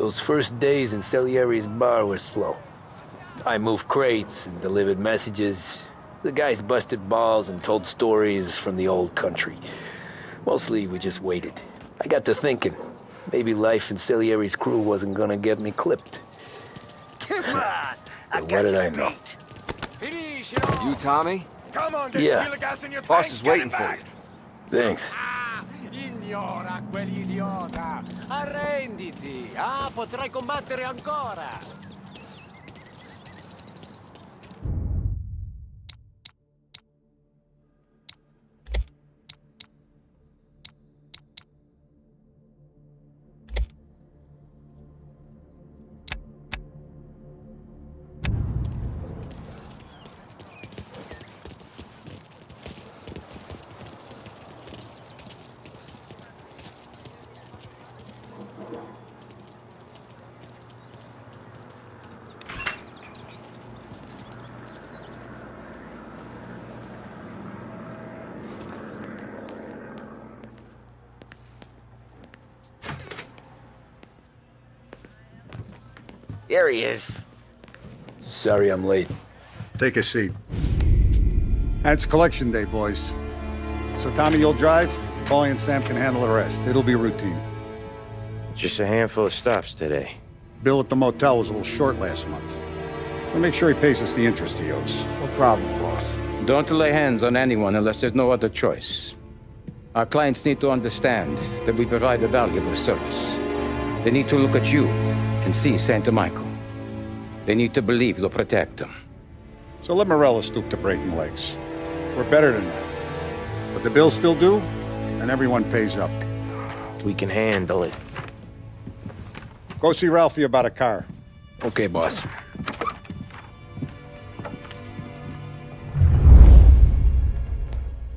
Those first days in Salieri's bar were slow. I moved crates and delivered messages. The guys busted balls and told stories from the old country. Mostly, we just waited. I got to thinking, maybe life in Salieri's crew wasn't gonna get me clipped. Come on! I But got what did you I know? beat. You Tommy? Come on, there's Yeah. still gas in your Boss tank. is Get waiting it for back. you. Thanks. Ignora quell'idiota! Arrenditi! Ah, potrai combattere ancora! Here he is. Sorry I'm late. Take a seat. And it's collection day, boys. So Tommy, you'll drive. Paulie and Sam can handle the rest. It'll be routine. Just a handful of stops today. Bill at the motel was a little short last month. So make sure he pays us the interest he owes. No problem, boss. Don't lay hands on anyone unless there's no other choice. Our clients need to understand that we provide a valuable service. They need to look at you and see Santa Michael. They need to believe you'll protect them. So let Morella stoop to breaking legs. We're better than that. But the bills still due, and everyone pays up. We can handle it. Go see Ralphie about a car. Okay, boss.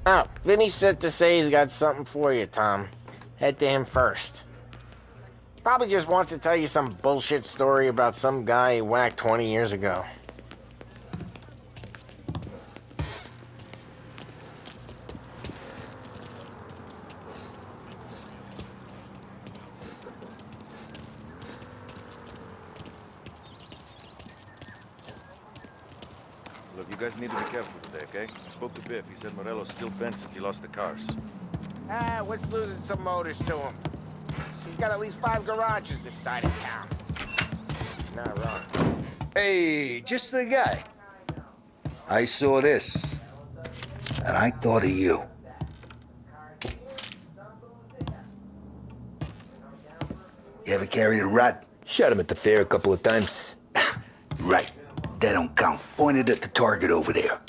Oh, Vinny sent to say he's got something for you, Tom. Head to him first. Probably just wants to tell you some bullshit story about some guy he whacked 20 years ago. Look, you guys need to be careful today, okay? I spoke to Biff. He said Morello's still bent since he lost the cars. Ah, what's losing some motors to him? He's got at least 5 garages this side of town. He's not wrong. Hey, just the guy. I saw this, and I thought of you. You ever carried a rod? Shot him at the fair a couple of times. Right. That don't count. Pointed at the target over there.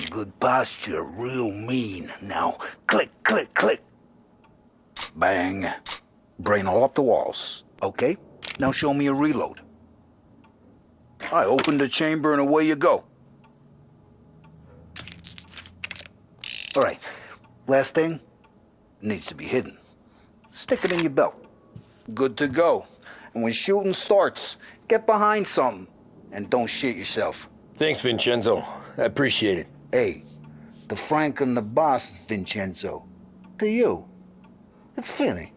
Good posture, real mean. Now, click, click, click. Bang. Brain all up the walls. Okay? Now show me a reload. I open the chamber and away you go. All right. Last thing. Needs to be hidden. Stick it in your belt. Good to go. And when shooting starts, get behind something. And don't shit yourself. Thanks, Vincenzo. I appreciate it. Hey, the Frank and the boss is Vincenzo. To you, it's Finny.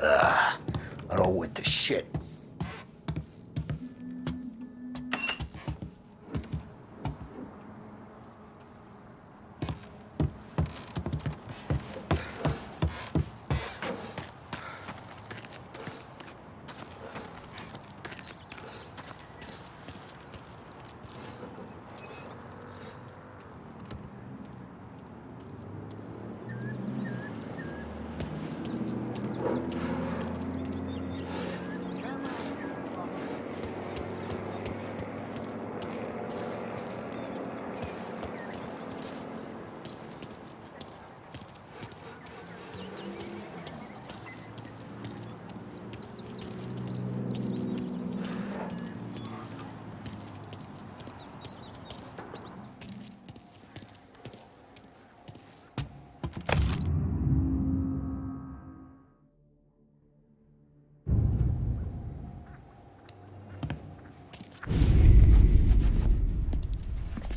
It all went to shit.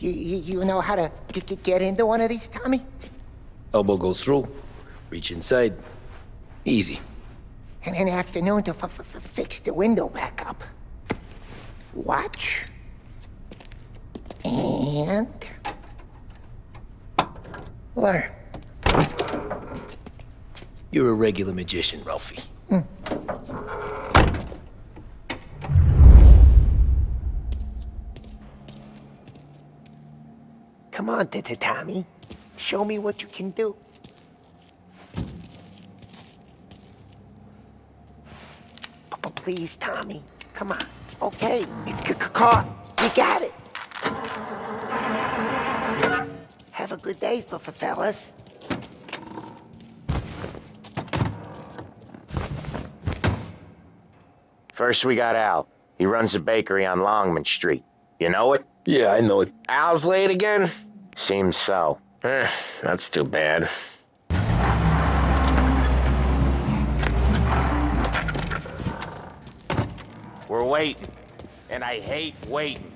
You know how to get into one of these, Tommy? Elbow goes through, reach inside. Easy. And an afternoon to fix the window back up. Watch. And... learn. You're a regular magician, Ralphie. Come on, Tommy. Show me what you can do. Please, Tommy. Come on. Okay, it's caught. You got it. Have a good day, fellas. First, we got Al. He runs a bakery on Longman Street. You know it? Yeah, I know it. Al's late again? Seems so. That's too bad. We're waiting, and I hate waiting.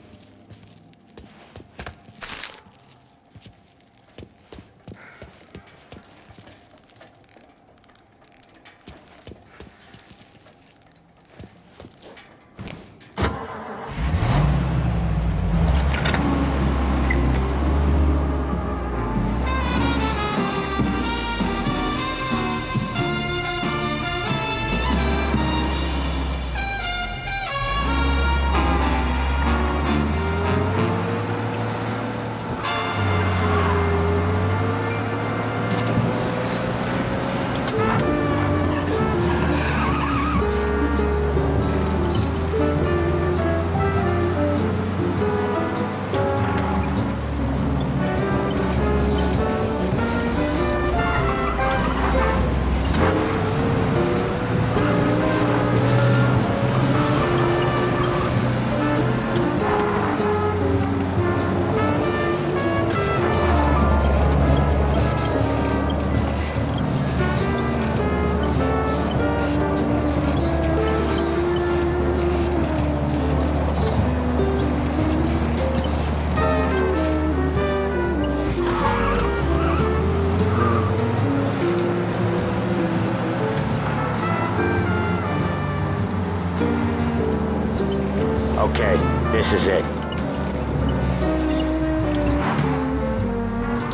Okay, this is it.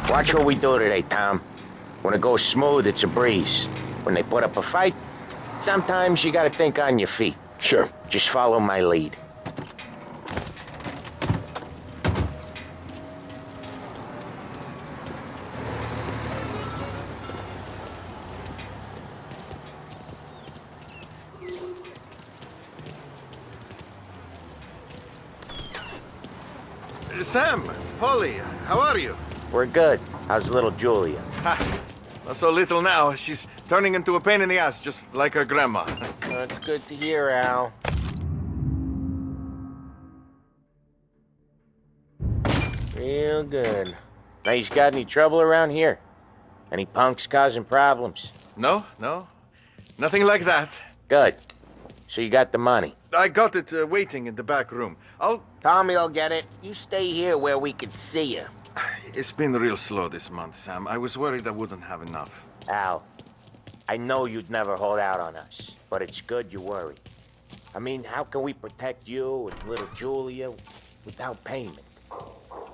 Watch what we do today, Tom. When it goes smooth, it's a breeze. When they put up a fight, sometimes you gotta think on your feet. Sure. Just follow my lead. Sam, Polly, how are you? We're good. How's little Julia? Ha! Not so little now. She's turning into a pain in the ass, just like her grandma. That's good to hear, Al. Real good. Now, you got any trouble around here? Any punks causing problems? No, no. Nothing like that. Good. So you got the money? I got it waiting in the back room. Tommy'll get it. You stay here where we can see you. It's been real slow this month, Sam. I was worried I wouldn't have enough. Al, I know you'd never hold out on us, but it's good you worry. I mean, how can we protect you and little Julia without payment?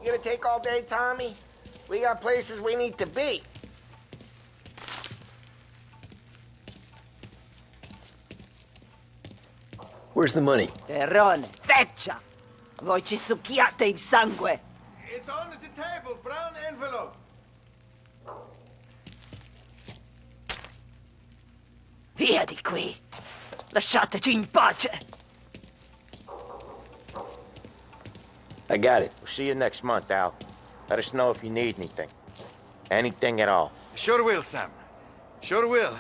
You gonna take all day, Tommy? We got places we need to be. Where's the money? Terrone, feccia! Voi ci succhiate il sangue! It's on the table, brown envelope. Via di qui! Lasciateci in pace! I got it. We'll see you next month, Al. Let us know if you need anything. Anything at all. Sure will, Sam. Sure will.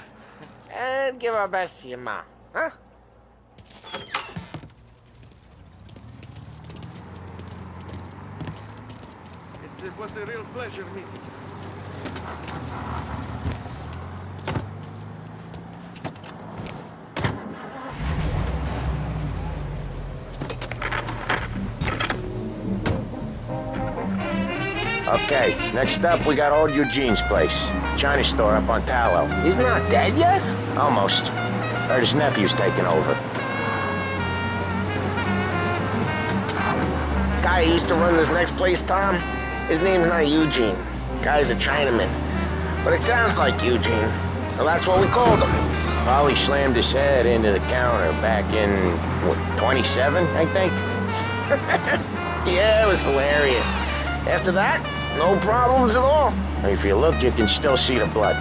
And give our best to your mom, huh? It was a real pleasure meeting you. Okay, next up we got old Eugene's place. China store up on Tallow. He's not dead yet? Almost. Heard his nephew's taking over. Guy who used to run this next place, Tom, his name's not Eugene. Guy's a Chinaman. But it sounds like Eugene. Well, that's what we called him. Polly slammed his head into the counter back in, what, 27, I think? Yeah, it was hilarious. After that, no problems at all. If you look, you can still see the blood.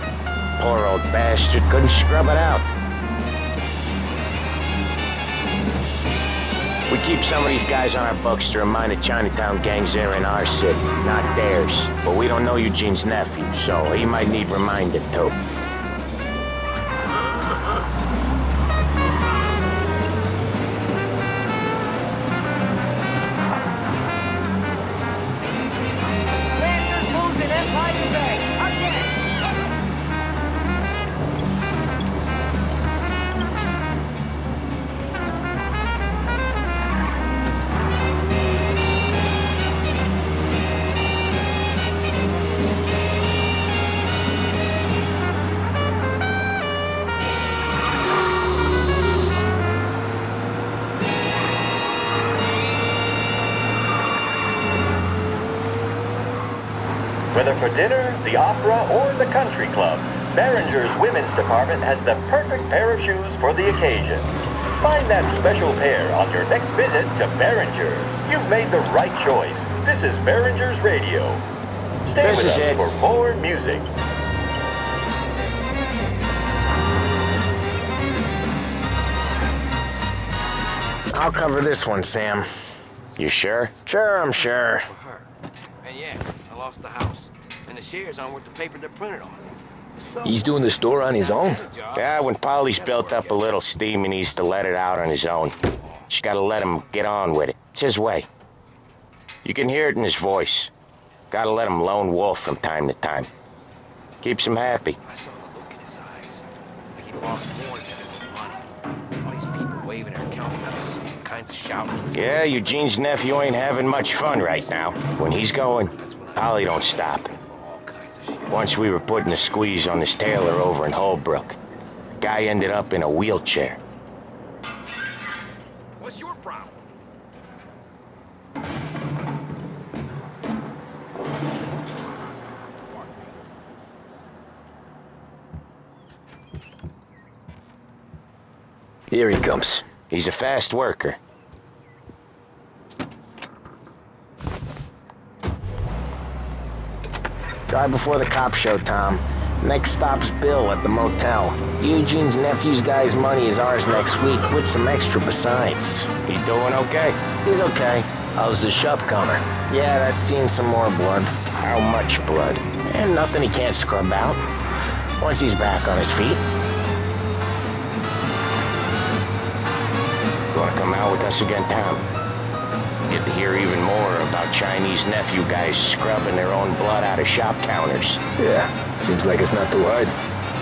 Poor old bastard couldn't scrub it out. We keep some of these guys on our books to remind the Chinatown gangs they're in our city, not theirs. But we don't know Eugene's nephew, so he might need reminded too. Lancers losing Empire Bay. Again. Whether for dinner, the opera, or the country club, Behringer's women's department has the perfect pair of shoes for the occasion. Find that special pair on your next visit to Behringer's. You've made the right choice. This is Behringer's Radio. Stay This with is us it. for more music. I'll cover this one, Sam. You sure? Sure, I'm sure. And yeah, I lost the house. And the shares aren't worth the paper they're printed on. He's doing the store on his own? Yeah, when Polly's built up a little steam, he needs to let it out on his own. Just gotta let him get on with it. It's his way. You can hear it in his voice. Gotta let him lone wolf from time to time. Keeps him happy. I saw the look in his eyes. Like he lost more than it was money. All these people waving their countenance, kinds of shouting. Yeah, Eugene's nephew ain't having much fun right now. When he's going, Polly don't stop. Once we were putting a squeeze on this tailor over in Holbrook. Guy ended up in a wheelchair. What's your problem? Here he comes. He's a fast worker. Drive before the cops show, Tom. Next stop's Bill at the motel. Eugene's nephew's guy's money is ours next week, with some extra besides. He doing okay? He's okay. How's the shop counter? Yeah, that's seen some more blood. How much blood? And nothing he can't scrub out. Once he's back on his feet. You wanna come out with us again, Tom? Get to hear even more about Chinese nephew guys scrubbing their own blood out of shop counters. Yeah, seems like it's not too hard.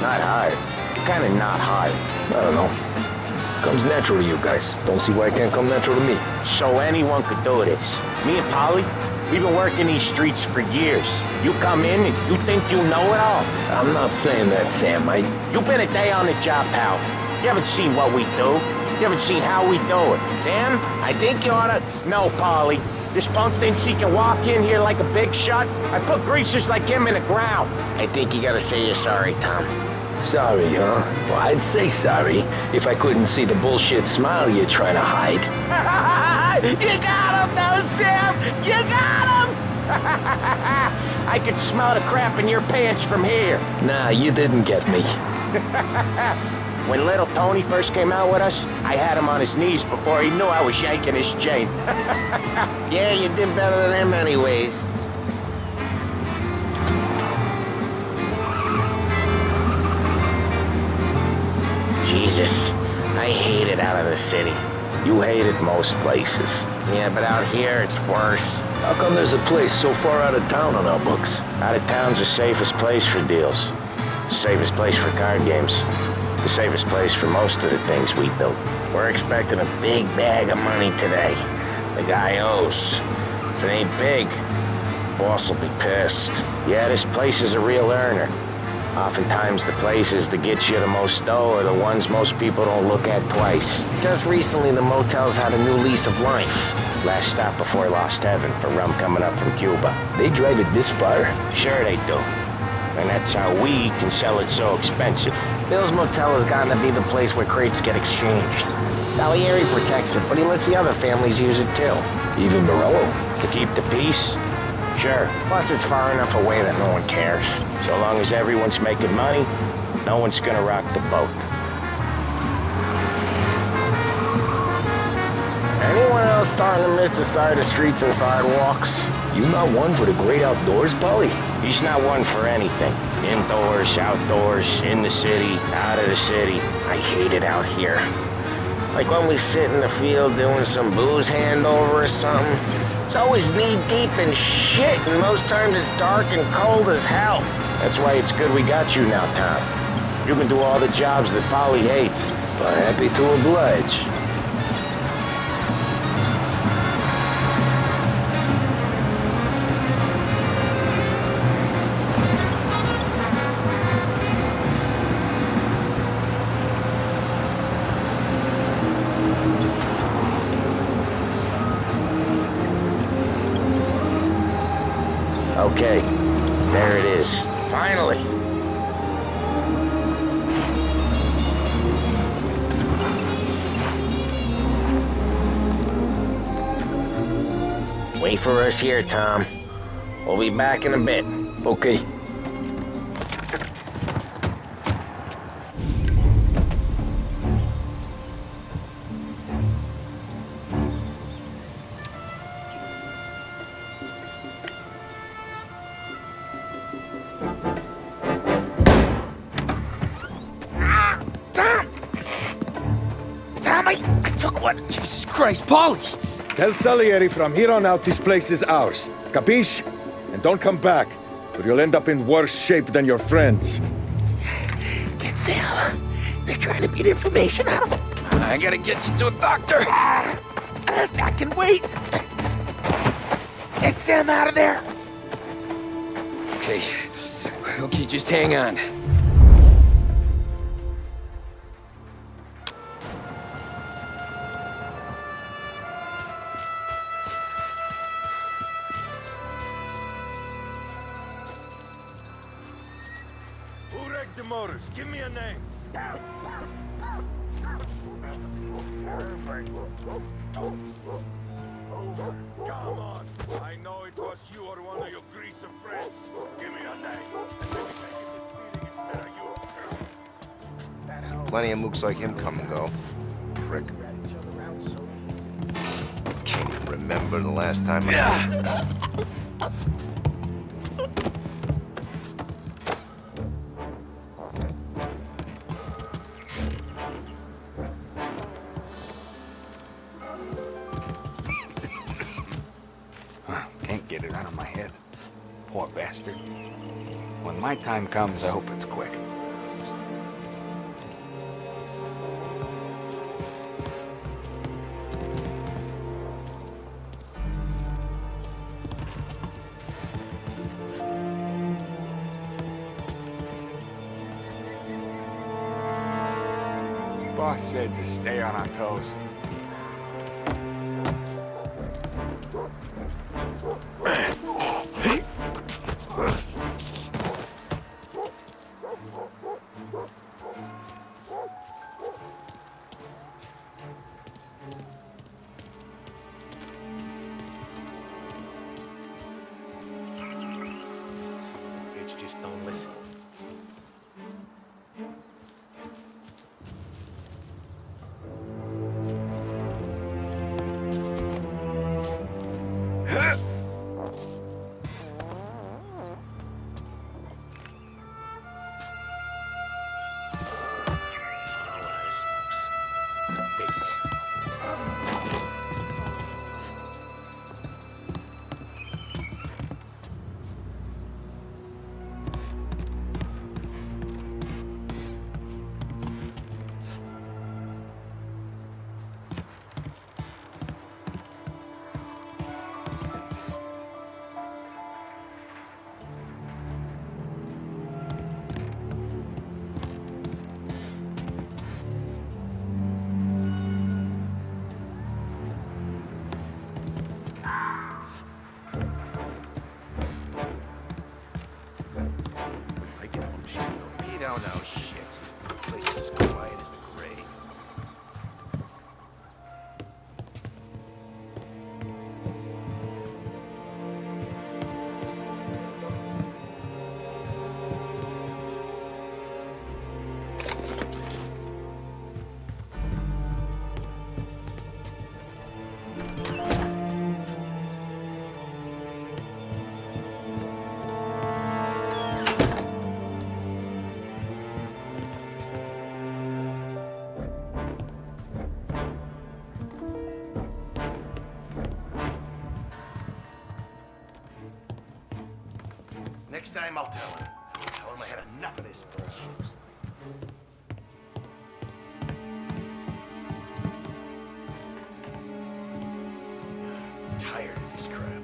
Not hard. Kinda not hard. I don't know. Comes natural to you guys. Don't see why it can't come natural to me. So anyone could do this. Me and Polly, we've been working these streets for years. You come in and you think you know it all. I'm not saying that, Sam. You've been a day on the job, pal. You haven't seen what we do. You haven't seen how we do it. Sam, I think you oughta... No, Polly. This punk thinks he can walk in here like a big shot. I put greasers like him in the ground. I think you gotta say you're sorry, Tom. Sorry, huh? Well, I'd say sorry if I couldn't see the bullshit smile you're trying to hide. You got him, though, Sam! You got him! I could smell the crap in your pants from here. Nah, you didn't get me. When little Tony first came out with us, I had him on his knees before he knew I was yanking his chain. Yeah, you did better than him anyways. Jesus, I hate it out of the city. You hate it most places. Yeah, but out here it's worse. How come there's a place so far out of town on our books? Out of town's the safest place for deals. The safest place for card games. The safest place for most of the things we built. We're expecting a big bag of money today. The guy owes. If it ain't big, Boss will be pissed. Yeah, this place is a real earner. Oftentimes the places that get you the most dough are the ones most people don't look at twice. Just recently the motel's had a new lease of life. Last stop before Lost Heaven for rum coming up from Cuba. They drive it this far? Sure they do. And that's how we can sell it so expensive. Bill's Motel has gotten to be the place where crates get exchanged. Salieri protects it, but he lets the other families use it too. Even Morello? To keep the peace? Sure. Plus it's far enough away that no one cares. So long as everyone's making money, no one's gonna rock the boat. Anyone else starting to miss the side of streets and sidewalks? You not one for the great outdoors, Polly? He's not one for anything. Indoors, outdoors, in the city, out of the city. I hate it out here. Like when we sit in the field doing some booze handover or something. It's always knee-deep in shit, and most times it's dark and cold as hell. That's why it's good we got you now, Tom. You can do all the jobs that Polly hates. But happy to oblige. Okay, there it is. Finally. Wait for us here, Tom. We'll be back in a bit. Okay. Jesus Christ, Polly! Tell Salieri from here on out this place is ours. Capiche? And don't come back, or you'll end up in worse shape than your friends. Get Sam. They're trying to beat information out of him. I gotta get you to a doctor. I can wait. Get Sam out of there. Okay, just hang on. Give me a name. Come on. I know it was you or one of your greaser friends. Give me a name. See plenty of mooks like him come and go. Prick. Can't even remember the last time Can't get it out of my head. Poor bastard. When my time comes, I hope it's quick. Boss said to stay on our toes. just don't listen. no shit. The place is as quiet as the grave. Next time I'll tell him. I'll tell him I had enough of this bullshit. Tired of this crap.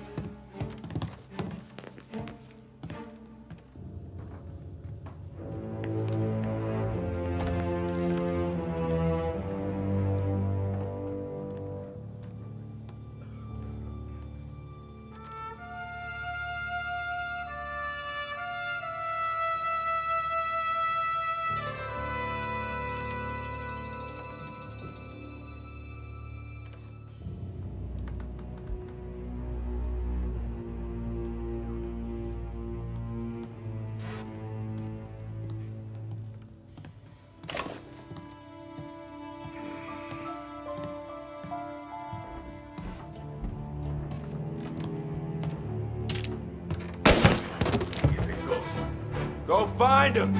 Go find him!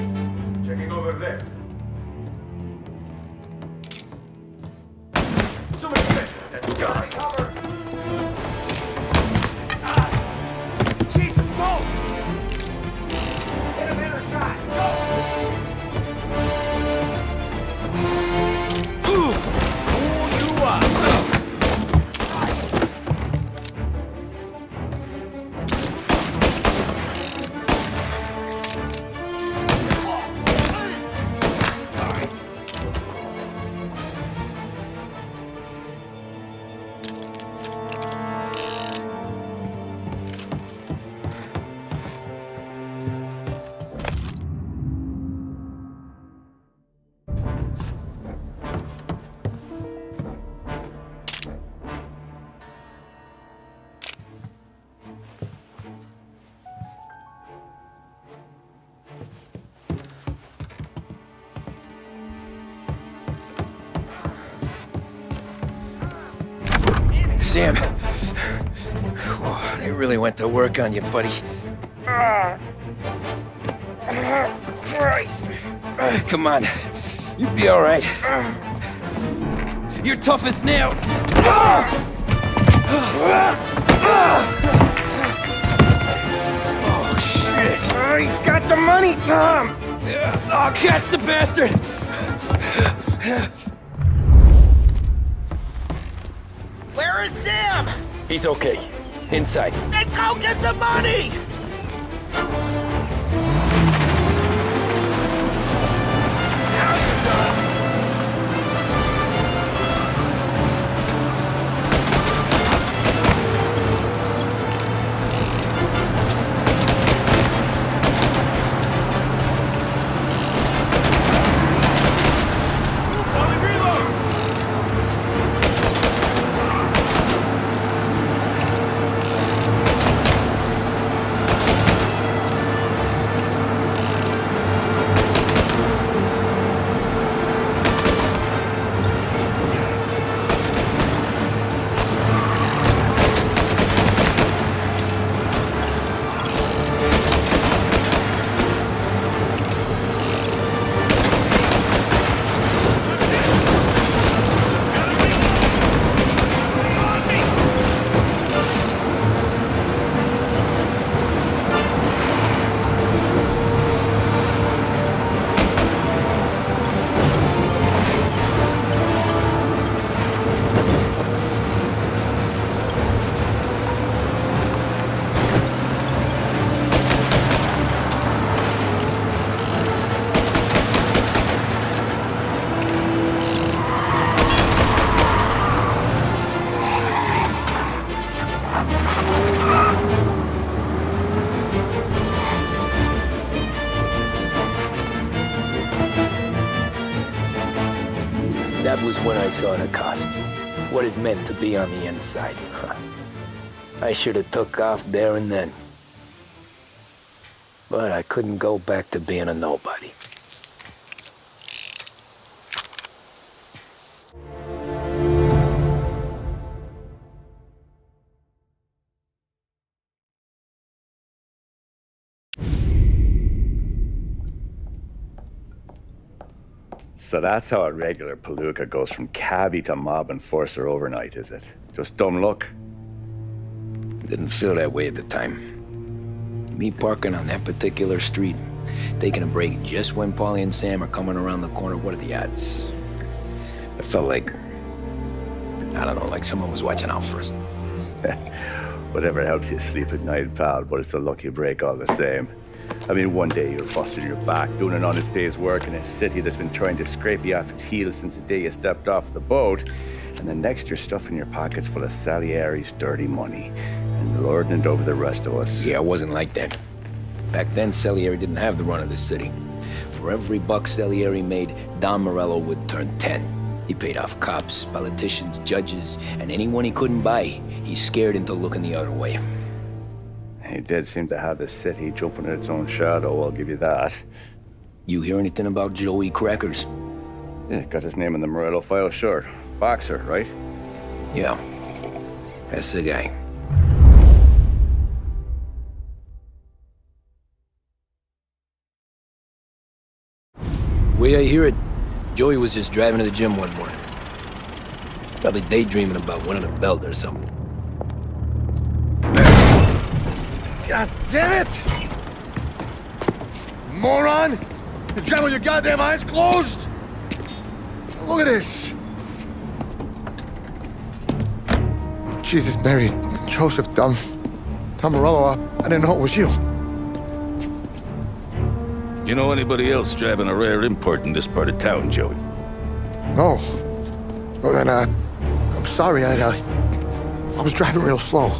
Checking over there. Somebody get that guy! Cover! Jesus, smoke! Get a better shot! Go! Ooh! Pull you up! Sam, they really went to work on you, buddy. Christ. Come on, you'll be all right. You're tough as nails. Oh, shit. Oh, he's got the money, Tom. Oh, catch the bastard. Where is Sam? He's okay. Inside. Then go get the money! Now you're done. That was when I saw the cost. What it meant to be on the inside. I should have took off there and then. But I couldn't go back to being a nobody. So that's how a regular palooka goes from cabbie to mob enforcer overnight, is it? Just dumb luck? Didn't feel that way at the time. Me parking on that particular street, taking a break just when Paulie and Sam are coming around the corner, what are the odds? It felt like, I don't know, like someone was watching out for us. Whatever helps you sleep at night, pal, but it's a lucky break all the same. I mean, one day you're busting your back, doing an honest day's work in a city that's been trying to scrape you off its heels since the day you stepped off the boat, and the next you're stuffing your pockets full of Salieri's dirty money and lording it over the rest of us. Yeah, it wasn't like that. Back then, Salieri didn't have the run of the city. For every buck Salieri made, Don Morello would turn 10. He paid off cops, politicians, judges, and anyone he couldn't buy, he scared into looking the other way. He did seem to have the city jumping in its own shadow, I'll give you that. You hear anything about Joey Crackers? Yeah, got his name in the Morello file, sure. Boxer, right? Yeah, that's the guy. Way I hear it, Joey was just driving to the gym one morning. Probably daydreaming about winning a belt or something. God damn it! Moron! You're driving with your goddamn eyes closed! Look at this! Jesus, Mary, Joseph, Tom Morello, I didn't know it was you. You know anybody else driving a rare import in this part of town, Joey? No. Well then, I'm sorry, I was driving real slow.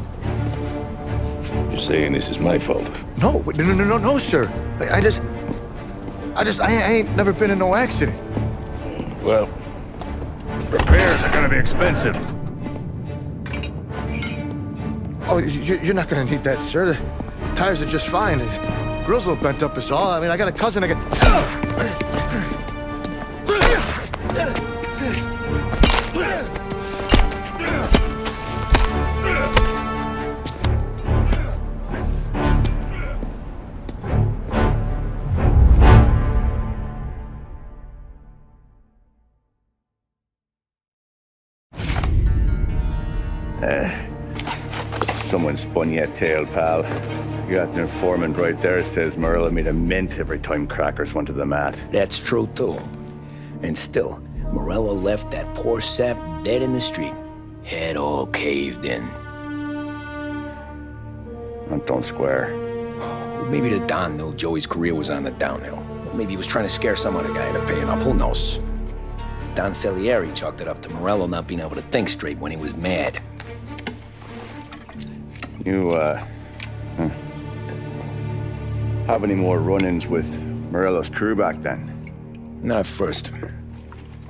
You're saying this is my fault? No, sir. I ain't never been in no accident. Well, repairs are gonna be expensive. Oh, you're not gonna need that, sir. The tires are just fine. The grill's a little bent up is all. I mean, I got a cousin Someone spun you a tail, pal. You got an informant right there says Morello made a mint every time Crackers went to the mat. That's true, too. And still, Morello left that poor sap dead in the street. Head all caved in. Don't square. Maybe the Don knew Joey's career was on the downhill. Or maybe he was trying to scare some other guy into paying up. Who knows? Don Salieri chalked it up to Morello not being able to think straight when he was mad. You, have any more run-ins with Morello's crew back then? Not at first.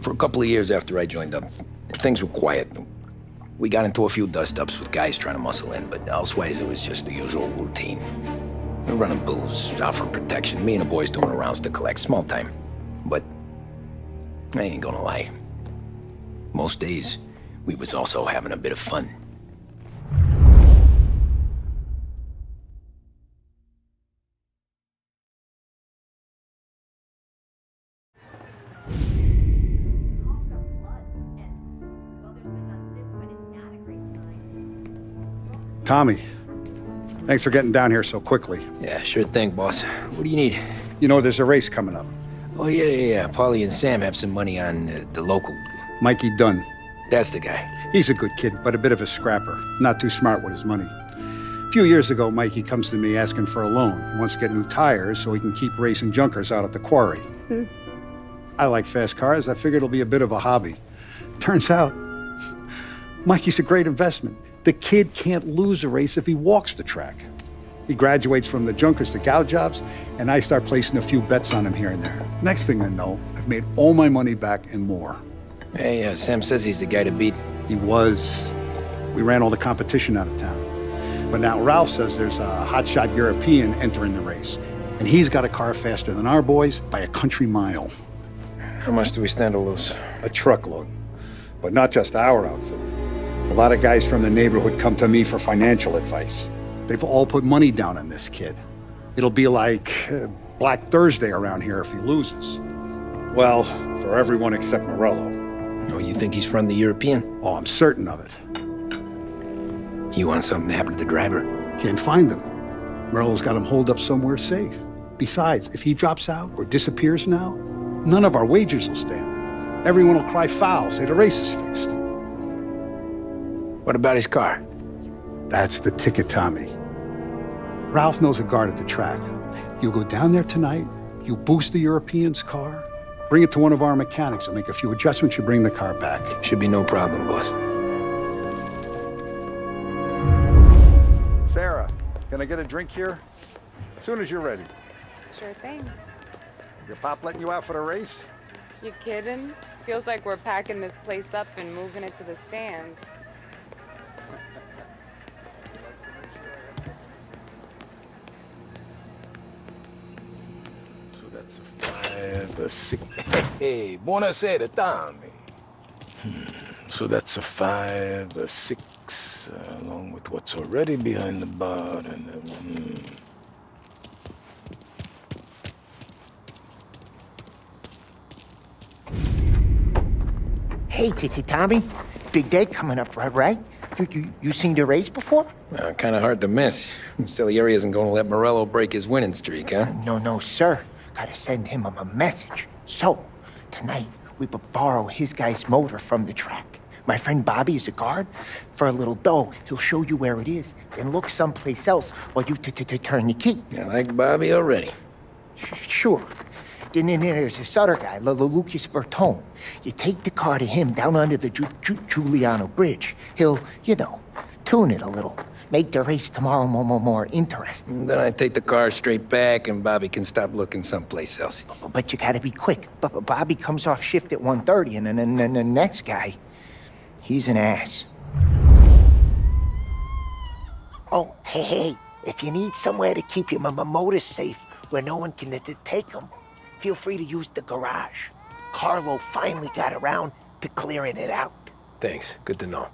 For a couple of years after I joined up, things were quiet. We got into a few dust-ups with guys trying to muscle in, but elsewise it was just the usual routine. We're running booze, offering protection, me and the boys doing the rounds to collect, small time. But I ain't gonna lie. Most days, we was also having a bit of fun. Tommy, thanks for getting down here so quickly. Yeah, sure thing, boss. What do you need? You know, there's a race coming up. Oh, yeah. Paulie and Sam have some money on the local. Mikey Dunn. That's the guy. He's a good kid, but a bit of a scrapper. Not too smart with his money. A few years ago, Mikey comes to me asking for a loan. He wants to get new tires so he can keep racing junkers out at the quarry. I like fast cars. I figured it'll be a bit of a hobby. Turns out, Mikey's a great investment. The kid can't lose a race if he walks the track. He graduates from the junkers to gal jobs, and I start placing a few bets on him here and there. Next thing I know, I've made all my money back and more. Hey, Sam says he's the guy to beat. He was. We ran all the competition out of town. But now Ralph says there's a hotshot European entering the race. And he's got a car faster than our boys by a country mile. How much do we stand to lose? A truckload. But not just our outfit. A lot of guys from the neighborhood come to me for financial advice. They've all put money down on this kid. It'll be like Black Thursday around here if he loses. Well, for everyone except Morello. Oh, you think he's from the European? Oh, I'm certain of it. You want something to happen to the driver? Can't find him. Morello's got him holed up somewhere safe. Besides, if he drops out or disappears now, none of our wagers will stand. Everyone will cry foul, say the race is fixed. What about his car? That's the ticket, Tommy. Ralph knows a guard at the track. You go down there tonight, you boost the European's car, bring it to one of our mechanics, and make a few adjustments, you bring the car back. Should be no problem, boss. Sarah, can I get a drink here? As soon as you're ready. Sure thing. Your pop letting you out for the race? You kidding? Feels like we're packing this place up and moving it to the stands. So that's a 5, a 6. Hey, buonasera, Tommy. So that's a 5, a 6, along with what's already behind the bar, and Hey, Tommy. Big day coming up, right? You seen the race before? Kind of hard to miss. Salieri isn't going to let Morello break his winning streak, huh? No, sir. Gotta send him a message. So, tonight, we borrow his guy's motor from the track. My friend Bobby is a guard. For a little dough, he'll show you where it is, then look someplace else while you turn the key. I like Bobby already. Sure. Then there's this other guy, Lucas Bertone. You take the car to him down under the Giuliano Bridge. He'll, tune it a little. Make the race tomorrow more interesting. Then I take the car straight back and Bobby can stop looking someplace else. But you gotta be quick. But Bobby comes off shift at 1:30, and then the next guy, he's an ass. Oh, hey, if you need somewhere to keep your motor safe where no one can take them, feel free to use the garage. Carlo finally got around to clearing it out. Thanks. Good to know.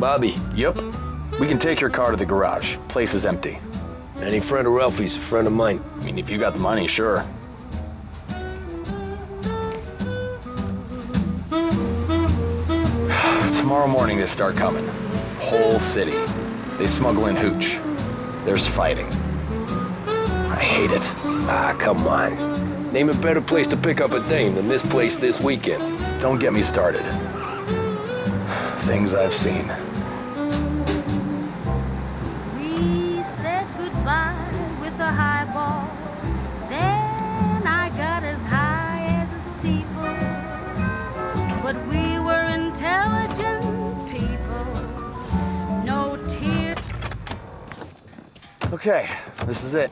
Bobby. Yep. We can take your car to the garage. Place is empty. Any friend of Ralphie's a friend of mine. I mean, if you got the money, sure. Tomorrow morning they start coming. Whole city. They smuggle in hooch. There's fighting. I hate it. Ah, come on. Name a better place to pick up a dame than this place this weekend. Don't get me started. Things I've seen. We said goodbye with a highball. Then I got as high as a steeple. But we were intelligent people. No tears. Okay, this is it.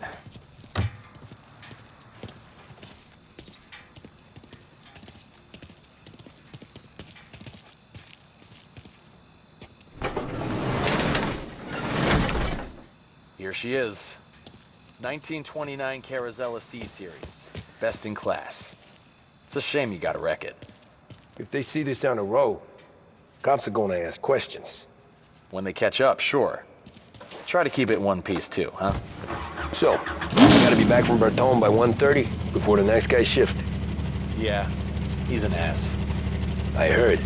Here she is. 1929 Carazella C-Series. Best in class. It's a shame you gotta wreck it. If they see this on the road, cops are gonna ask questions. When they catch up, sure. Try to keep it one piece too, huh? So, you gotta be back from Bertone by 1:30 before the next guy's shift. Yeah, he's an ass. I heard.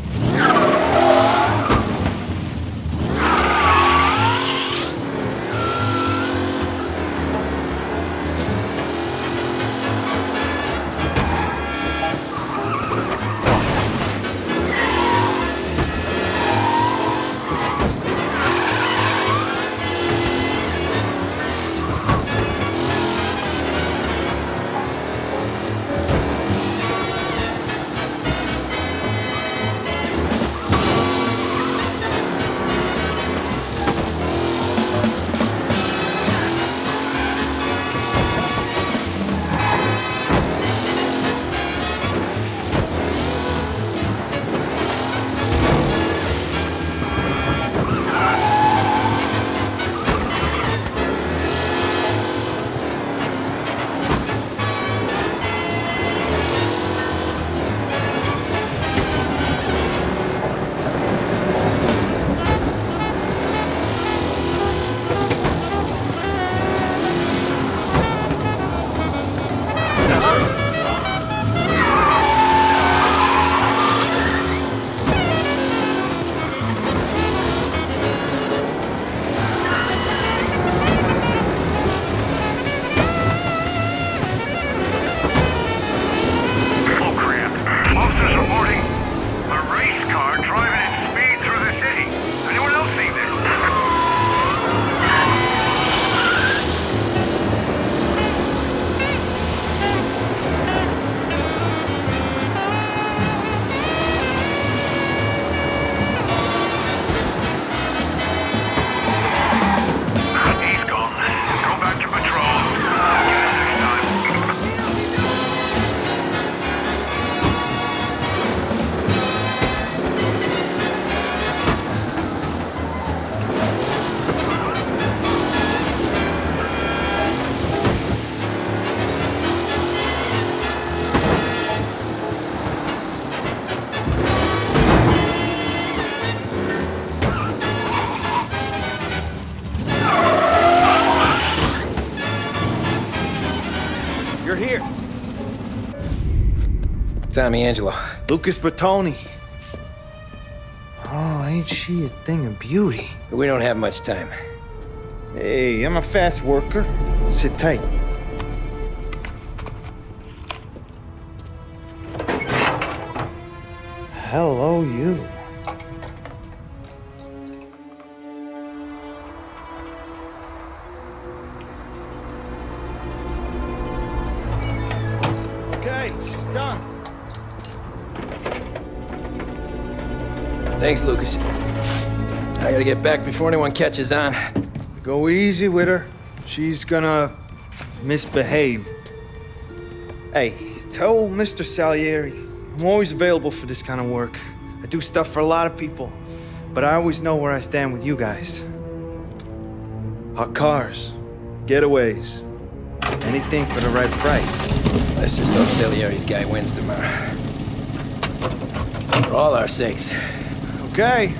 Tommy Angelo. Lucas Bertoni. Oh, ain't she a thing of beauty? We don't have much time. Hey, I'm a fast worker. Sit tight. Hello, you. Okay, she's done. Thanks, Lucas. I gotta get back before anyone catches on. Go easy with her. She's gonna misbehave. Hey, tell Mr. Salieri I'm always available for this kind of work. I do stuff for a lot of people, but I always know where I stand with you guys. Hot cars, getaways, anything for the right price. Let's just hope Salieri's guy wins tomorrow. For all our sakes. Okay.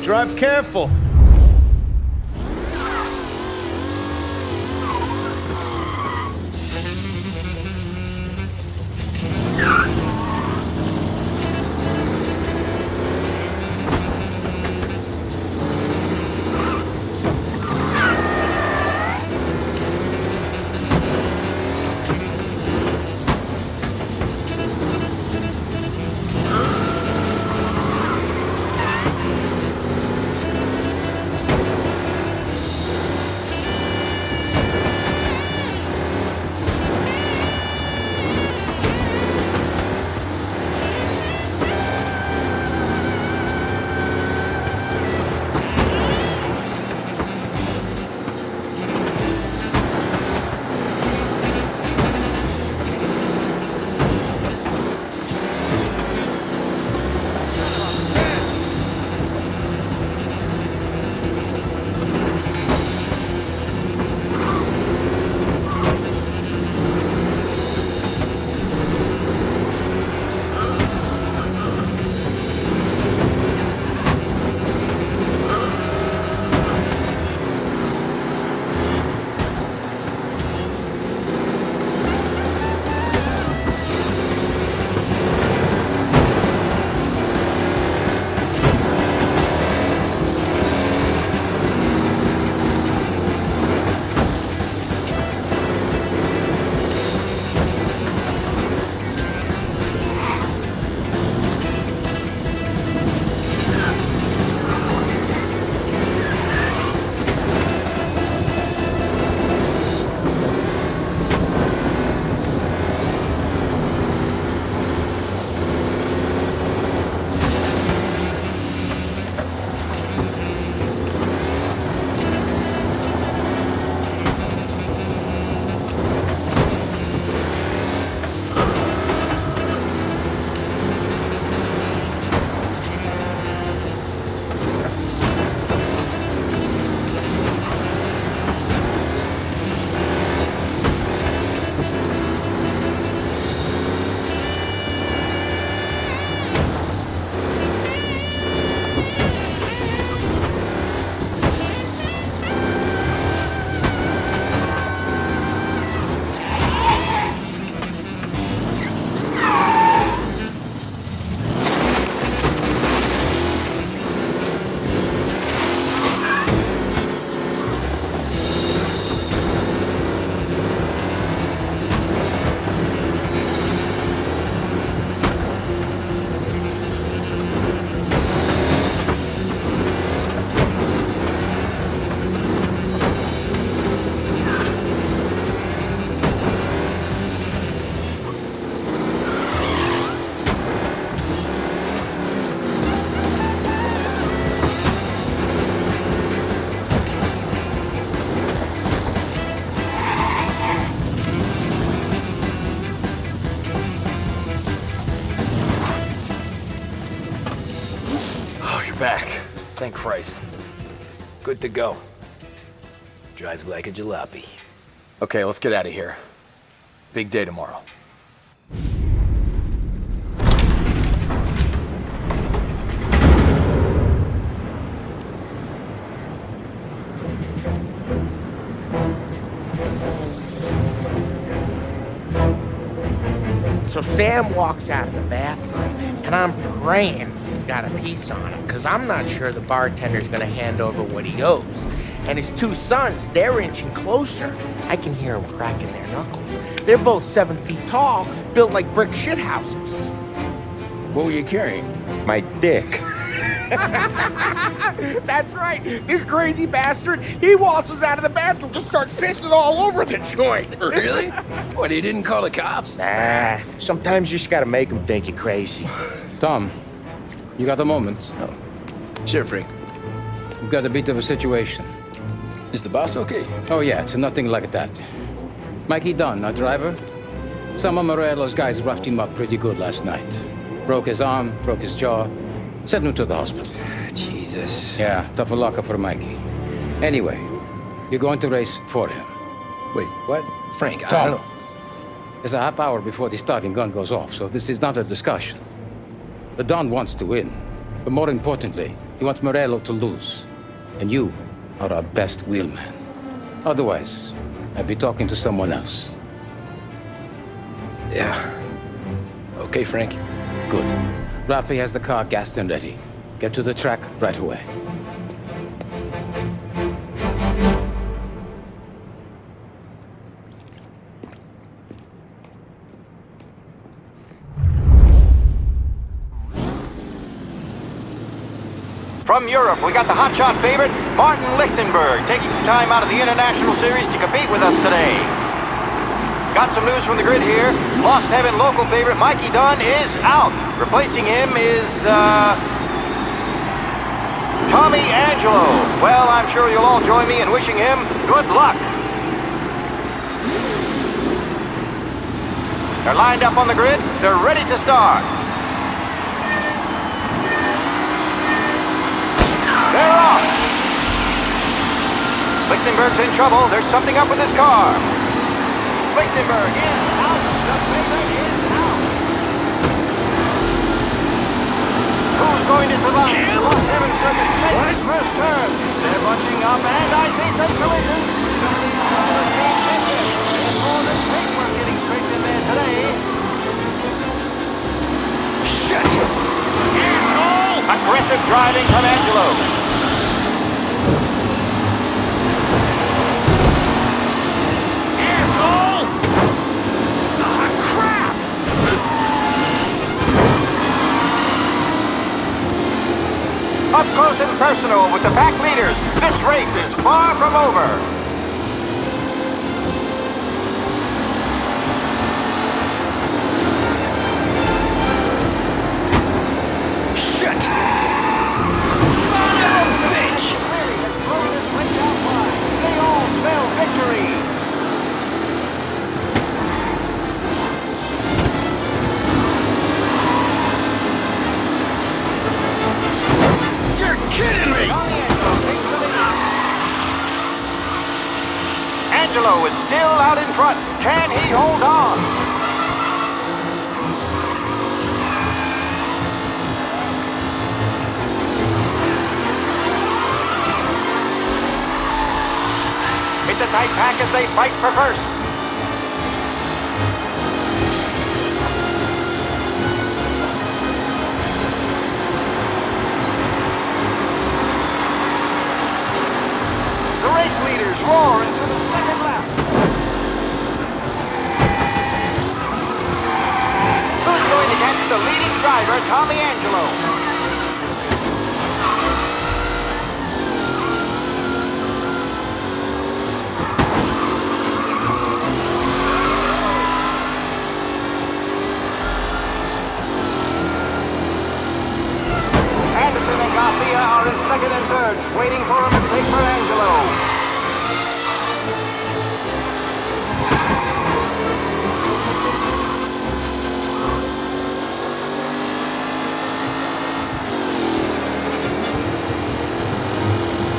drive careful. Back. Thank Christ. Good to go. Drives like a jalopy. Okay, let's get out of here. Big day tomorrow. So Sam walks out of the bathroom, and I'm praying he's got a piece on him, because I'm not sure the bartender's gonna hand over what he owes. And his two sons, they're inching closer. I can hear them cracking their knuckles. They're both 7 feet tall, built like brick shithouses. What were you carrying? My dick. That's right. This crazy bastard, he waltzes out of the bathroom, just starts pissing all over the joint. Really? What, he didn't call the cops? Nah, sometimes you just gotta make them think you're crazy. Tom, you got a moment? Oh. Sure, Frank. We've got a bit of a situation. Is the boss okay? Oh yeah, it's nothing like that. Mikey Dunn, our driver. Some of Morello's guys roughed him up pretty good last night. Broke his arm, broke his jaw. Sent him to the hospital. Jesus. Yeah, tough luck for Mikey. Anyway, you're going to race for him. Wait, what? Frank, I Tom, don't... It's a half hour before the starting gun goes off, so this is not a discussion. The Don wants to win, But more importantly, he wants Morello to lose. And you are our best wheelman. Otherwise, I'd be talking to someone else. Yeah. Okay, Frank. Good. Rafi has the car gassed and ready. Get to the track right away. From Europe, we got the hotshot favorite, Martin Lichtenberg, taking some time out of the International Series to compete with us today. Got some news from the grid here. Lost Heaven local favorite Mikey Dunn is out. Replacing him is, Tommy Angelo. Well, I'm sure you'll all join me in wishing him good luck. They're lined up on the grid. They're ready to start. They're off! Lichtenberg's in trouble. There's something up with his car. Lichtenberg is out. The favorite is out. Who's going to survive? Lost Heaven Circuit takes first turn. They're bunching up, and I see some collisions. Some of these drivers being shifted. There's more than paintwork getting scraped in there today. Shit! Asshole! Aggressive driving from Angelo. Asshole! Ah, crap! Up close and personal with the pack leaders. This race is far from over. Shit! Son of a bitch! They all spell victory! You're kidding me! Angelo is still out in front. Can he hold on? It's a tight pack as they fight for first. The race leaders roar into the second lap. Who's going to catch the leading driver, Tommy Angelo? Mafia are in second and third, waiting for a mistake for Angelo.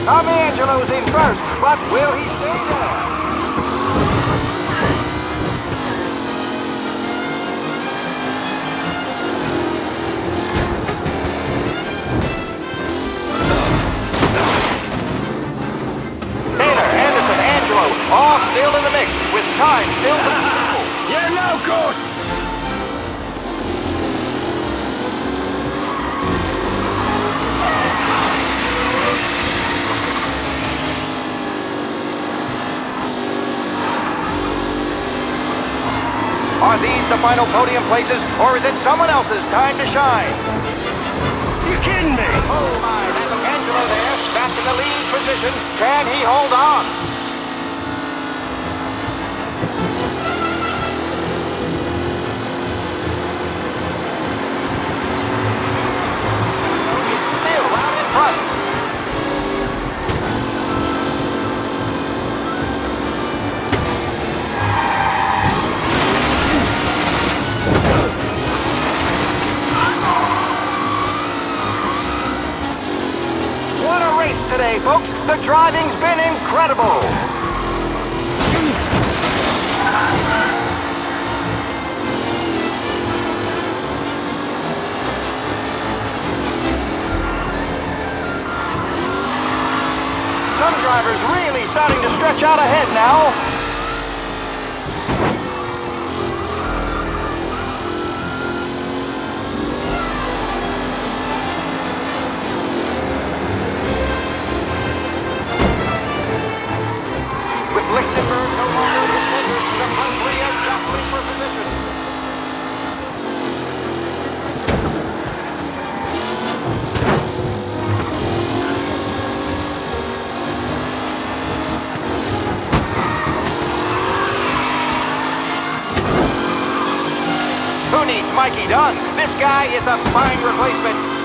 Tommy Angelo's in first, but will he stay there? All still in the mix, with time still to go. You're no good! Are these the final podium places, or is it someone else's time to shine? You kidding me? Oh my, that's Angelo there, back in the lead position. Can he hold on? Today, folks, the driving's been incredible. needs Mikey done. This guy is a fine replacement.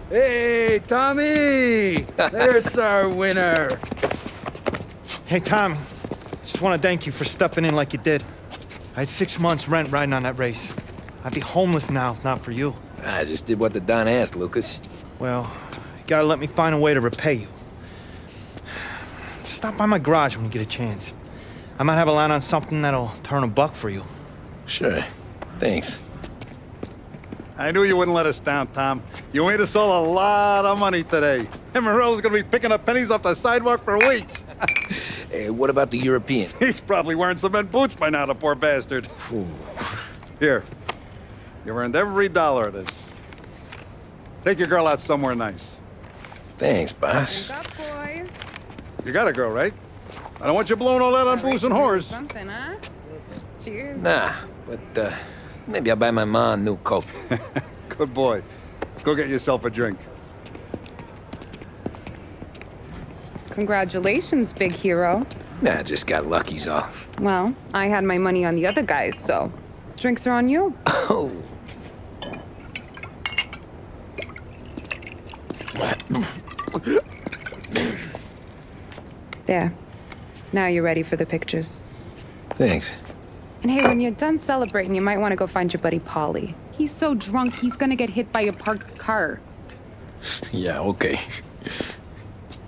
Hey, Tommy! There's our winner. Hey, Tommy. Just want to thank you for stepping in like you did. I had 6 months rent riding on that race. I'd be homeless now if not for you. I just did what the Don asked, Lucas. Well, you gotta let me find a way to repay you. Stop by my garage when you get a chance. I might have a line on something that'll turn $1 for you. Sure. Thanks. I knew you wouldn't let us down, Tom. You made us all a lot of money today. And Morello's gonna be picking up pennies off the sidewalk for weeks. Hey, what about the European? He's probably wearing cement boots by now, the poor bastard. Here. You earned every dollar of this. Take your girl out somewhere nice. Thanance, boss. Wake up, boys. You got a girl, right? I don't want you blowing all that on booze and whores. Something, huh? Cheers. Nah, but maybe I'll buy my mom a new coat. Good boy. Go get yourself a drink. Congratulations, big hero. Nah, just got lucky's all. Well, I had my money on the other guys, so drinks are on you. Oh. There. Now you're ready for the pictures. Thanks. And hey, when you're done celebrating, you might want to go find your buddy Paulie. He's so drunk, he's gonna get hit by a parked car. Yeah, okay.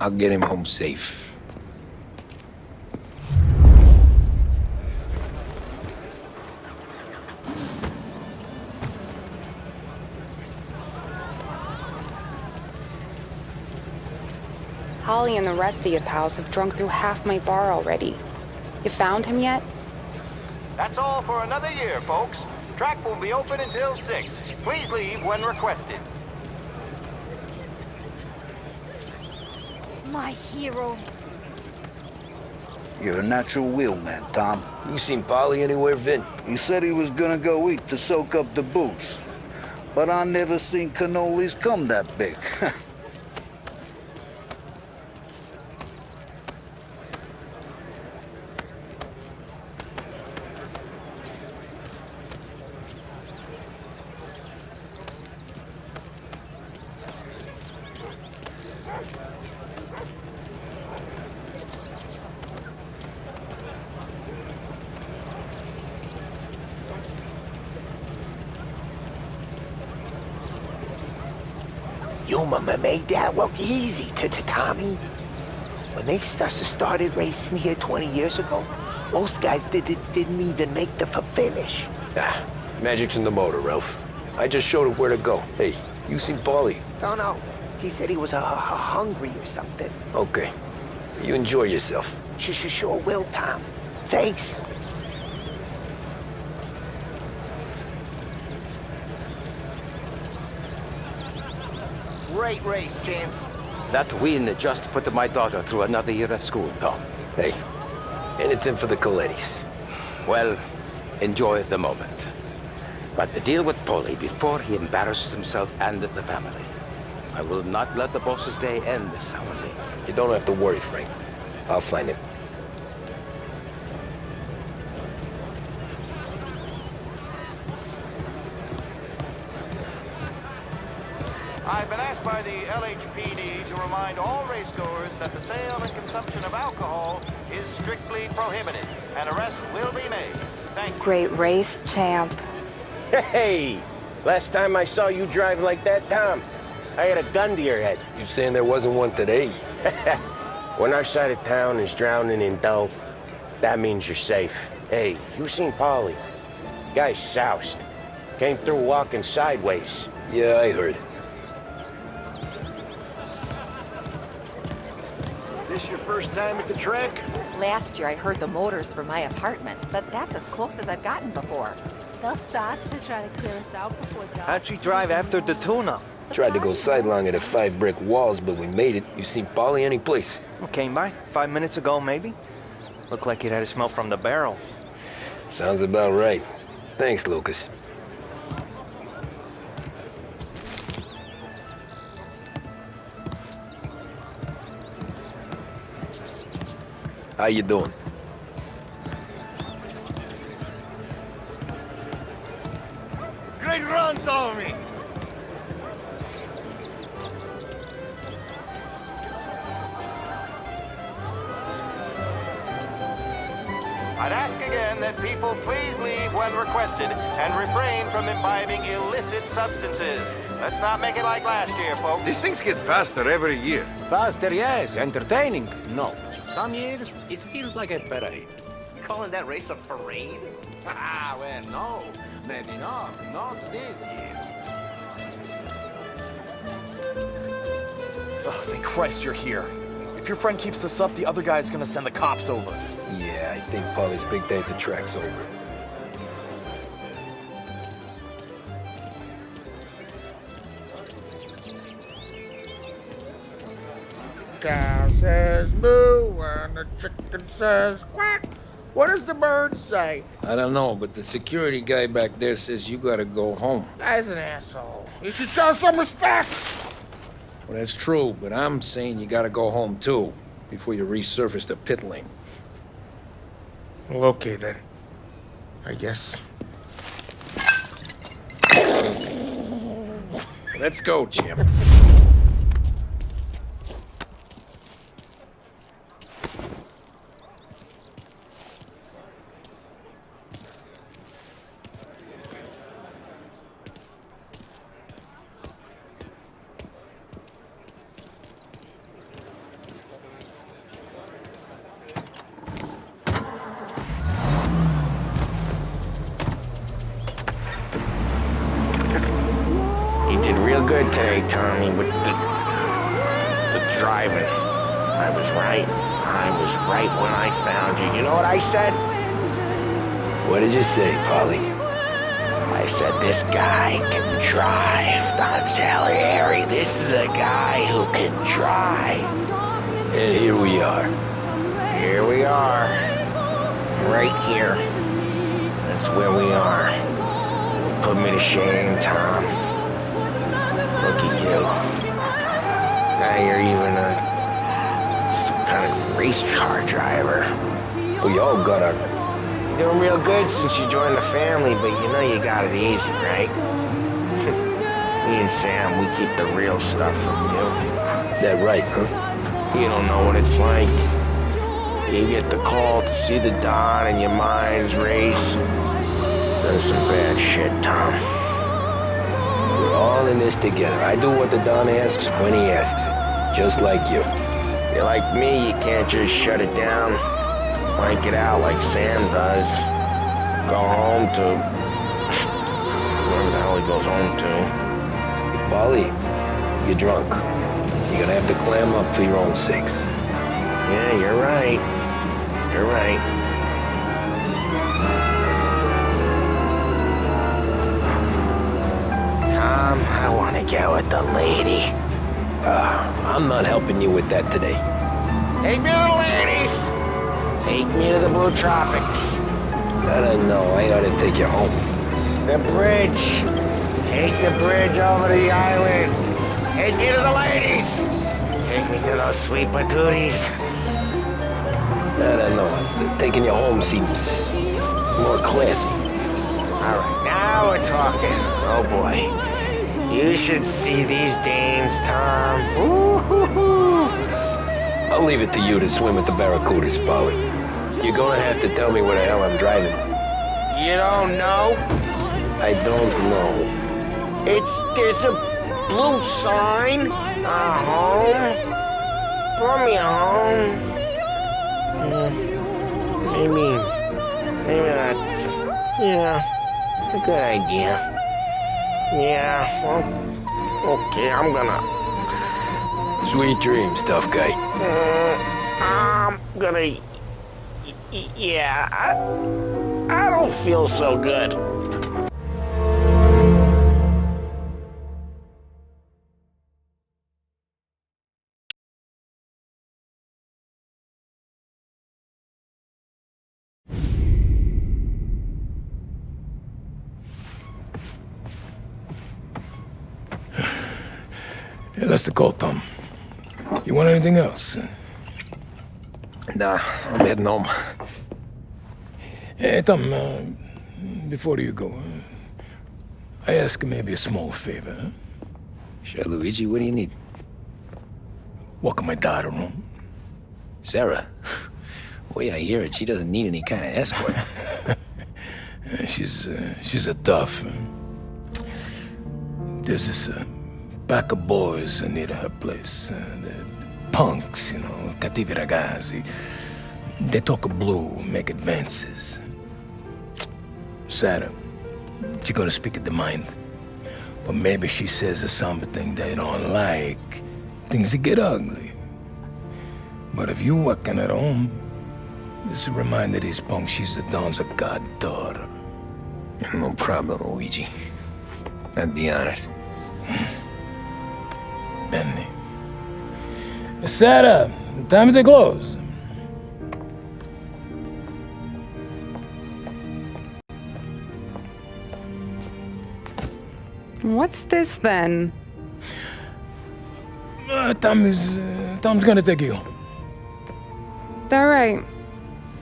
I'll get him home safe. Holly and the rest of your pals have drunk through half my bar already. You found him yet? That's all for another year, folks. Track will be open until 6. Please leave when requested. My hero. You're a natural wheelman, Tom. You seen Polly anywhere, Vin? He said he was gonna go eat to soak up the booze. But I never seen cannolis come that big. You made that look easy to Tommy. When they started racing here 20 years ago, most guys didn't even make the finish. Ah, magic's in the motor, Ralph. I just showed it where to go. Hey, you seen Paulie? No. He said he was hungry or something. Okay. You enjoy yourself. Sure will, Tom. Thanks. Great race, champ. That win just put my daughter through another year at school, Tom. Hey, anything for the Colettis. Well, enjoy the moment. But deal with Paulie before he embarrasses himself and the family. I will not let the boss's day end sourly. You don't have to worry, Frank. I'll find him. I've been asked by the LHPD to remind all racegoers that the sale and consumption of alcohol is strictly prohibited. An arrest will be made. Thank you. Great race, champ. Hey! Last time I saw you drive like that, Tom, I had a gun to your head. You saying there wasn't one today? When our side of town is drowning in dope, that means you're safe. Hey, you seen Paulie? Guy's soused. Came through walking sideways. Yeah, I heard. This your first time at the track? Last year I heard the motors from my apartment, but that's as close as I've gotten before. They'll start to try to clear us out before dark. How'd she drive after the tune-up? Tried to go sidelong at the 5 brick walls, but we made it. You seen Polly any place? Came by 5 minutes ago, maybe. Looked like it had a smell from the barrel. Sounds about right. Thanks, Lucas. How you doing? Great run, Tommy! I'd ask again that people please leave when requested and refrain from imbibing illicit substances. Let's not make it like last year, folks. These things get faster every year. Faster, yes. Entertaining, no. Some years, it feels like a parade. You calling that race a parade? Ah, well, no. Maybe not. Not this year. Oh, thank Christ you're here. If your friend keeps this up, the other guy's gonna send the cops over. Yeah, I think Polly's big day at the track's over. Cow says moo and the chicken says quack. What does the bird say? I don't know, but the security guy back there says you gotta go home. Guy's an asshole. You should show some respect. Well, that's true, but I'm saying you gotta go home too, before you resurface the pit lane. Well, okay then. I guess. Let's go, Jim. Good today, Tommy, with the driving. I was right. I was right when I found you. You know what I said? What did you say, Polly? I said this guy can drive, Don Salieri. This is a guy who can drive. And here we are. Here we are. Right here. That's where we are. Put me to shame, Tom. Look at you. Now you're even some kind of race car driver. We all got our... You're doing real good since you joined the family, but you know you got it easy, right? Me and Sam, we keep the real stuff from you. That right, huh? You don't know what it's like. You get the call to see the Don and your mind's race. Done some bad shit, Tom. We're all in this together. I do what the Don asks when he asks it. Just like you. You're like me, you can't just shut it down. Blank it out like Sam does. Go home to... wherever the hell he goes home to. Polly, you're drunk. You're gonna have to clam up for your own sakes. Yeah, you're right. You're right. Tom, I want to go with the lady. I'm not helping you with that today. Take me to the ladies! Take me to the Blue Tropics. I don't know. I ought to take you home. The bridge. Take the bridge over to the island. Take me to the ladies. Take me to those sweet patooties. I don't know. Taking you home seems more classy. All right, now we're talking. Oh boy. You should see these dames, Tom. Ooh-hoo-hoo. I'll leave it to you to swim with the barracudas, Polly. You're gonna have to tell me where the hell I'm driving. You don't know? I don't know. There's a blue sign. Home. Brought me home. Maybe that's, a good idea. Yeah, well, okay, I'm gonna... Sweet dreams, tough guy. I'm gonna... Yeah, I don't feel so good. Yeah, that's the call, Tom. You want anything else? Nah, I'm heading home. Hey, Tom, before you go, I ask maybe a small favor. Huh? Sure, Luigi, what do you need? Walk my daughter home. Sarah? The way I hear it, she doesn't need any kind of escort. She's a tough. There's this pack of boys near her place. They're punks, you know, cattivi ragazzi. They talk blue, make advances. Sarah, she's gonna speak at the mind. But maybe she says something they don't like. Things get ugly. But if you walking at home, this will remind these punks she's the Don's goddaughter. No problem, Luigi. I'd be honored. Benny. Sarah, time to close. What's this then? Tom's gonna take you home. All right.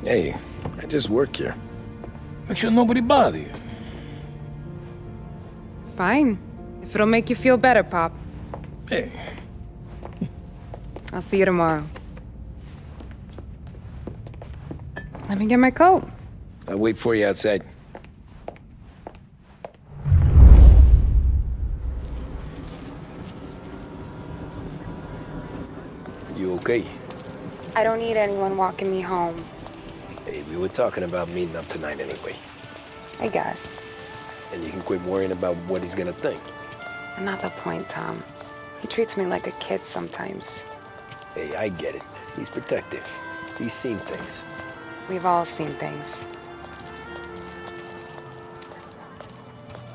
Hey, I just work here. Make sure nobody bother you. Fine. If it'll make you feel better, Pop. Hey. I'll see you tomorrow. Let me get my coat. I'll wait for you outside. You okay? I don't need anyone walking me home. Hey, we were talking about meeting up tonight anyway. I guess. And you can quit worrying about what he's gonna think. Not the point, Tom. He treats me like a kid sometimes. Hey, I get it. He's protective. He's seen things. We've all seen things.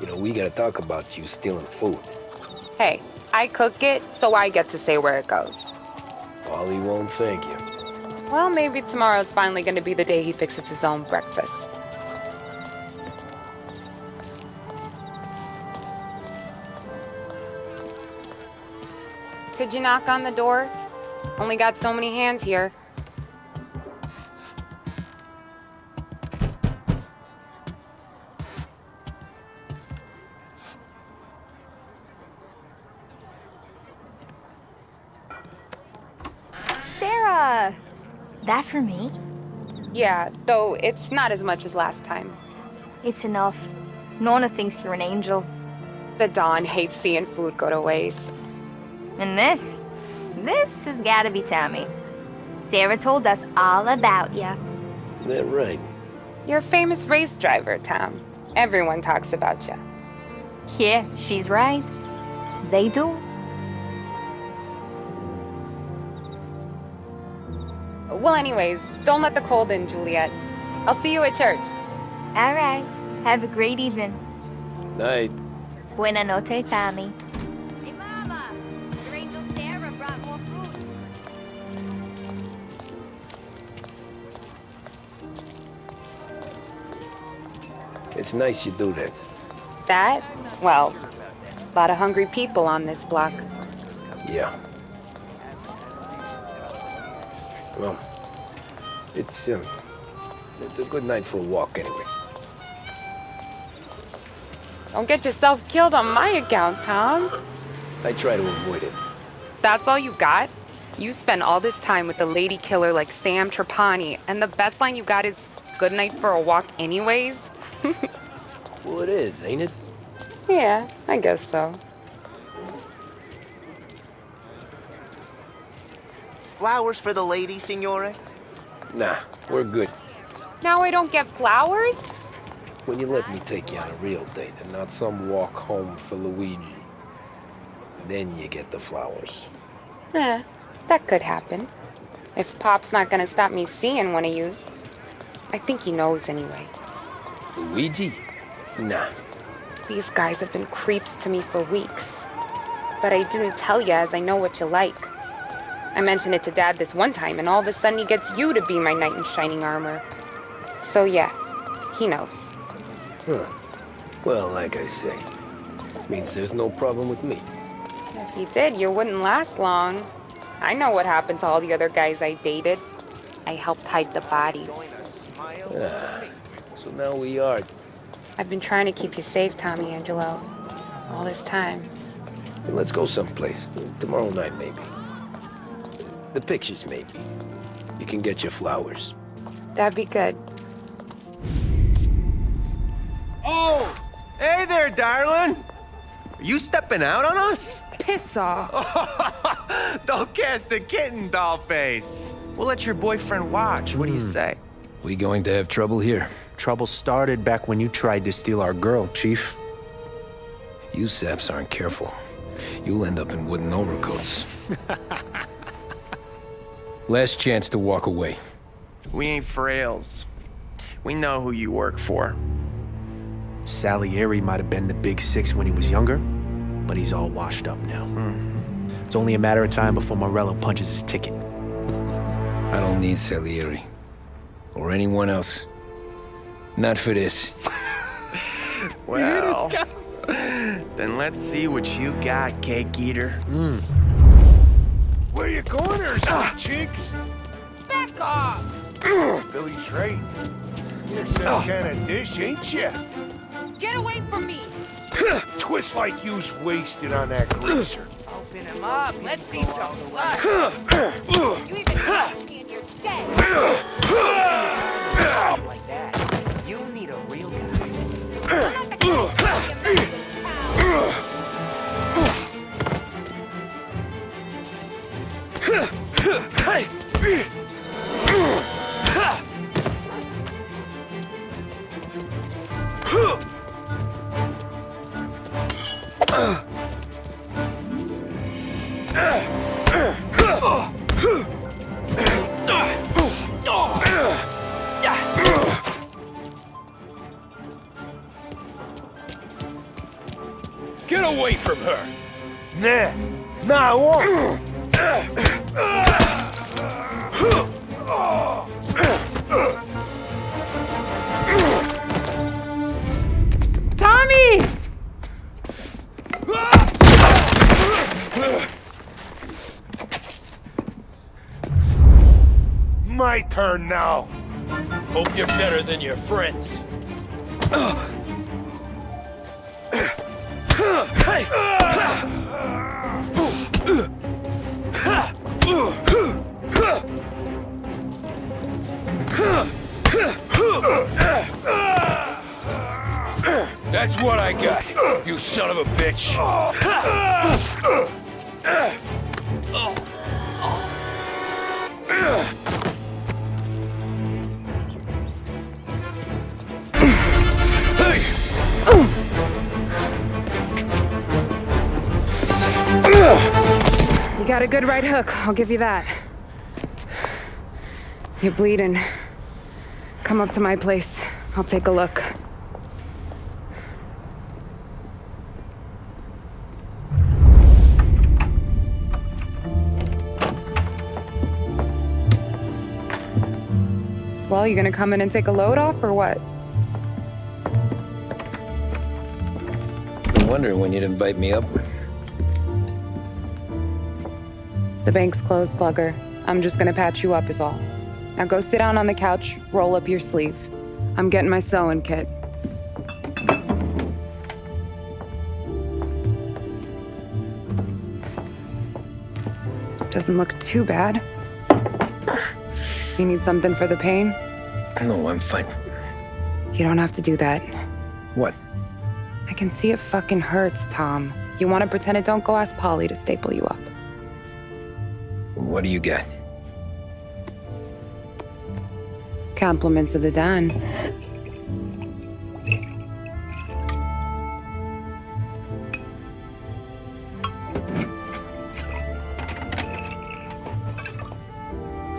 You know, we gotta talk about you stealing food. Hey, I cook it, so I get to say where it goes. Wally won't thank you. Well, maybe tomorrow's finally gonna be the day he fixes his own breakfast. Could you knock on the door? Only got so many hands here. Sarah! That for me? Yeah, though it's not as much as last time. It's enough. Nona thinks you're an angel. The Don hates seeing food go to waste. And this has gotta be Tommy. Sarah told us all about ya. That right. You're a famous race driver, Tom. Everyone talks about you. Yeah, she's right. They do. Well, anyways, don't let the cold in, Juliet. I'll see you at church. All right. Have a great evening. Night. Buena noche, Tommy. Hey, Mama! Your angel Sarah brought more food. It's nice you do that. That? Well, a lot of hungry people on this block. Yeah. Well, it's a good night for a walk anyway. Don't get yourself killed on my account, Tom. I try to avoid it. That's all you got? You spend all this time with a lady killer like Sam Trapani, and the best line you got is, "Good night for a walk anyways"? Well, it is, ain't it? Yeah, I guess so. Flowers for the lady, signore? Nah, we're good. Now I don't get flowers? when you let me take you on a real date and not some walk home for Luigi. Then you get the flowers. That could happen. If Pop's not gonna stop me seeing one of yous. I think he knows anyway. Luigi? Nah. These guys have been creeps to me for weeks. But I didn't tell you as I know what you like. I mentioned it to Dad this one time and all of a sudden he gets you to be my knight in shining armor. So yeah, he knows. Huh. Well, like I say, means there's no problem with me. If he did, you wouldn't last long. I know what happened to all the other guys I dated. I helped hide the bodies. So now we are. I've been trying to keep you safe, Tommy Angelo. All this time. Let's go someplace. Tomorrow night, maybe. The pictures, maybe. You can get your flowers. That'd be good. Oh! Hey there, darling! Are you stepping out on us? Piss off. Don't cast the kitten, dollface. We'll let your boyfriend watch. What do you say? We going to have trouble here? Trouble started back when you tried to steal our girl, Chief. You saps aren't careful. You'll end up in wooden overcoats. Last chance to walk away. We ain't frails. We know who you work for. Salieri might have been the big six when he was younger, but he's all washed up now. It's only a matter of time before Morello punches his ticket. I don't need Salieri. Or anyone else. Not for this. Well, then let's see what you got, cake eater. Where you going there, sweet cheeks? Back off! Billy's right. You're some kind of dish, ain't you? Get away from me! Twist like you's wasted on that greaser. Open him up. Let's see some blood. You even touched me and you're dead. Like that. You need a real guy. I'm not the kind of guy you mess with, Get away from her. Nah, I won't. Tommy! My turn now. Hope you're better than your friends. That's what I got, you son of a bitch. You got a good right hook, I'll give you that. You're bleeding. Come up to my place. I'll take a look. Well, you gonna come in and take a load off, or what? I'm wondering when you'd invite me up. The bank's closed, Slugger. I'm just gonna patch you up is all. Now go sit down on the couch, roll up your sleeve. I'm getting my sewing kit. Doesn't look too bad. You need something for the pain? No, I'm fine. You don't have to do that. What? I can see it fucking hurts, Tom. You want to pretend it? Don't go ask Polly to staple you up. What do you got? Compliments of the Don.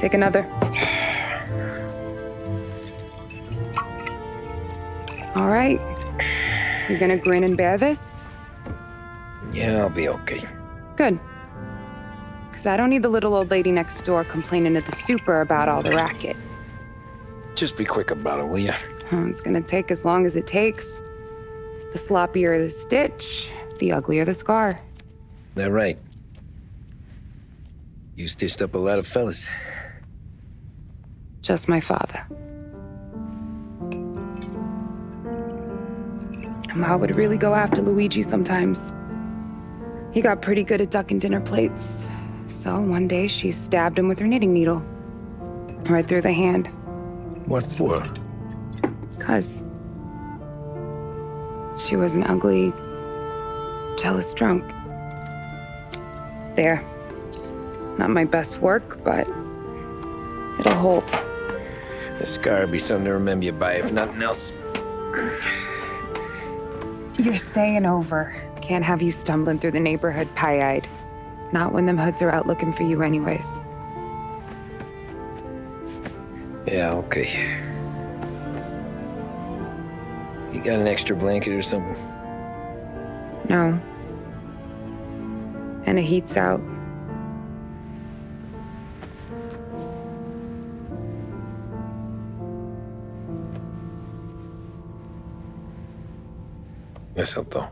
Take another. All right. You gonna grin and bear this? Yeah, I'll be okay. Good. Because I don't need the little old lady next door complaining to the super about all the racket. Just be quick about it, will ya? It's gonna take as long as it takes. The sloppier the stitch, the uglier the scar. That right. You stitched up a lot of fellas. Just my father. Ma would really go after Luigi sometimes. He got pretty good at ducking dinner plates. So one day she stabbed him with her knitting needle. Right through the hand. What for? 'Cause she was an ugly, jealous drunk. There. Not my best work, but it'll hold. The scar will be something to remember you by, if nothing else. You're staying over. Can't have you stumbling through the neighborhood pie-eyed. Not when them hoods are out looking for you anyways. Yeah, okay. You got an extra blanket or something? No. And the heat's out. Yes, I'll though.